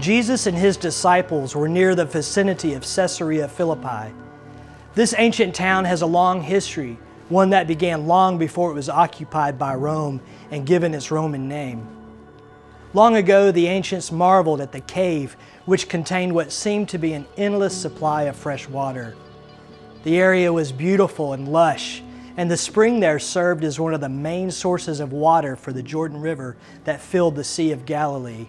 Jesus and his disciples were near the vicinity of Caesarea Philippi. This ancient town has a long history, one that began long before it was occupied by Rome and given its Roman name. Long ago, the ancients marveled at the cave, which contained what seemed to be an endless supply of fresh water. The area was beautiful and lush, and the spring there served as one of the main sources of water for the Jordan River that filled the Sea of Galilee.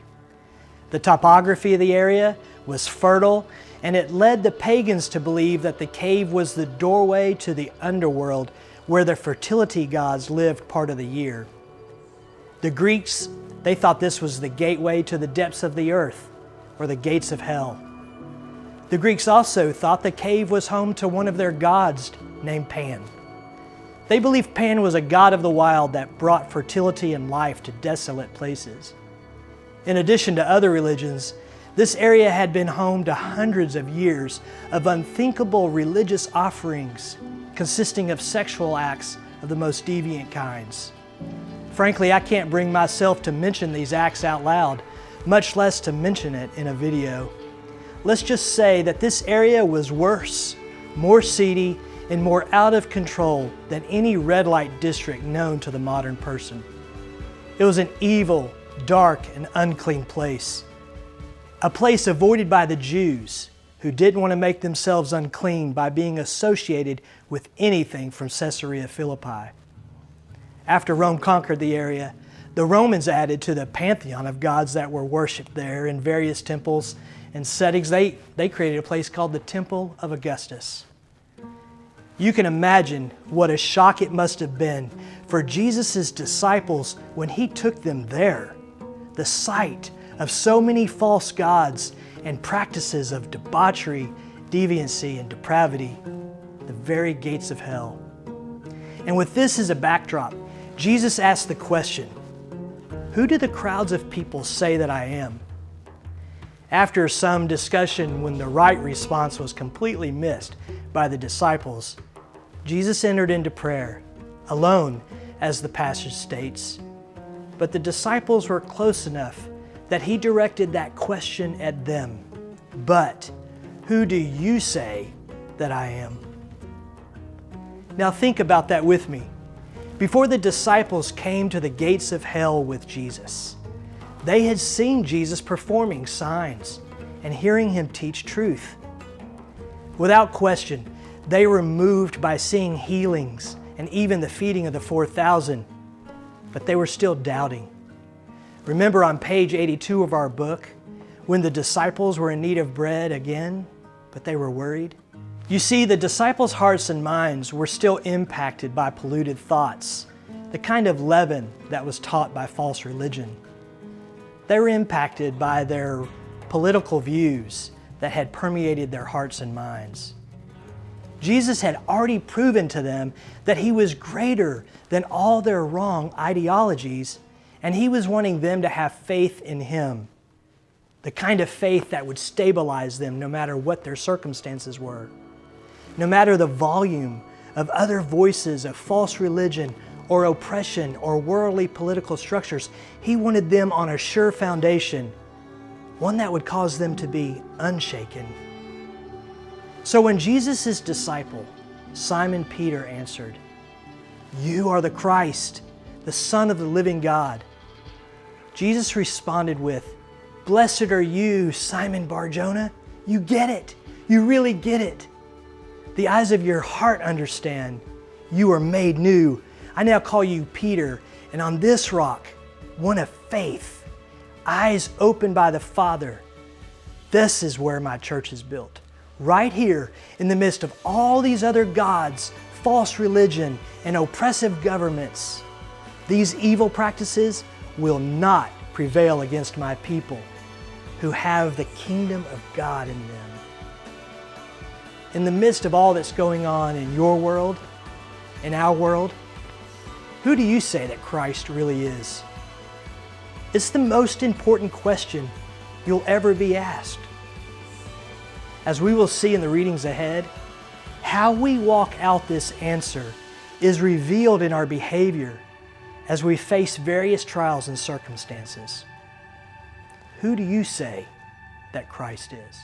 The topography of the area was fertile, and it led the pagans to believe that the cave was the doorway to the underworld where the fertility gods lived part of the year. The Greeks, they thought this was the gateway to the depths of the earth, or the gates of hell. The Greeks also thought the cave was home to one of their gods named Pan. They believed Pan was a god of the wild that brought fertility and life to desolate places. In addition to other religions, this area had been home to hundreds of years of unthinkable religious offerings consisting of sexual acts of the most deviant kinds. Frankly, I can't bring myself to mention these acts out loud, much less to mention it in a video. Let's just say that this area was worse, more seedy, and more out of control than any red light district known to the modern person. It was an evil, dark, and unclean place. A place avoided by the Jews, who didn't want to make themselves unclean by being associated with anything from Caesarea Philippi. After Rome conquered the area, the Romans added to the pantheon of gods that were worshipped there in various temples and settings. They created a place called the Temple of Augustus. You can imagine what a shock it must have been for Jesus' disciples when he took them there. The sight of so many false gods and practices of debauchery, deviancy, and depravity, the very gates of hell. And with this as a backdrop, Jesus asked the question, "Who do the crowds of people say that I am?" After some discussion, when the right response was completely missed by the disciples, Jesus entered into prayer, alone, as the passage states. But the disciples were close enough that he directed that question at them. "But who do you say that I am?" Now think about that with me. Before the disciples came to the gates of hell with Jesus, they had seen Jesus performing signs and hearing him teach truth. Without question, they were moved by seeing healings and even the feeding of the 4,000, but they were still doubting. Remember on page 82 of our book, when the disciples were in need of bread again, but they were worried? You see, the disciples' hearts and minds were still impacted by polluted thoughts, the kind of leaven that was taught by false religion. They were impacted by their political views that had permeated their hearts and minds. Jesus had already proven to them that he was greater than all their wrong ideologies, and he was wanting them to have faith in him, the kind of faith that would stabilize them no matter what their circumstances were. No matter the volume of other voices of false religion or oppression or worldly political structures, he wanted them on a sure foundation, one that would cause them to be unshaken. So when Jesus' disciple, Simon Peter, answered, "You are the Christ, the Son of the living God," Jesus responded with, "Blessed are you, Simon Bar-Jonah. You get it. You really get it. The eyes of your heart understand. You are made new. I now call you Peter, and on this rock, one of faith, eyes opened by the Father, this is where my church is built. Right here, in the midst of all these other gods, false religion, and oppressive governments. These evil practices will not prevail against my people who have the kingdom of God in them." In the midst of all that's going on in your world, in our world, who do you say that Christ really is? It's the most important question you'll ever be asked. As we will see in the readings ahead, how we walk out this answer is revealed in our behavior as we face various trials and circumstances. Who do you say that Christ is.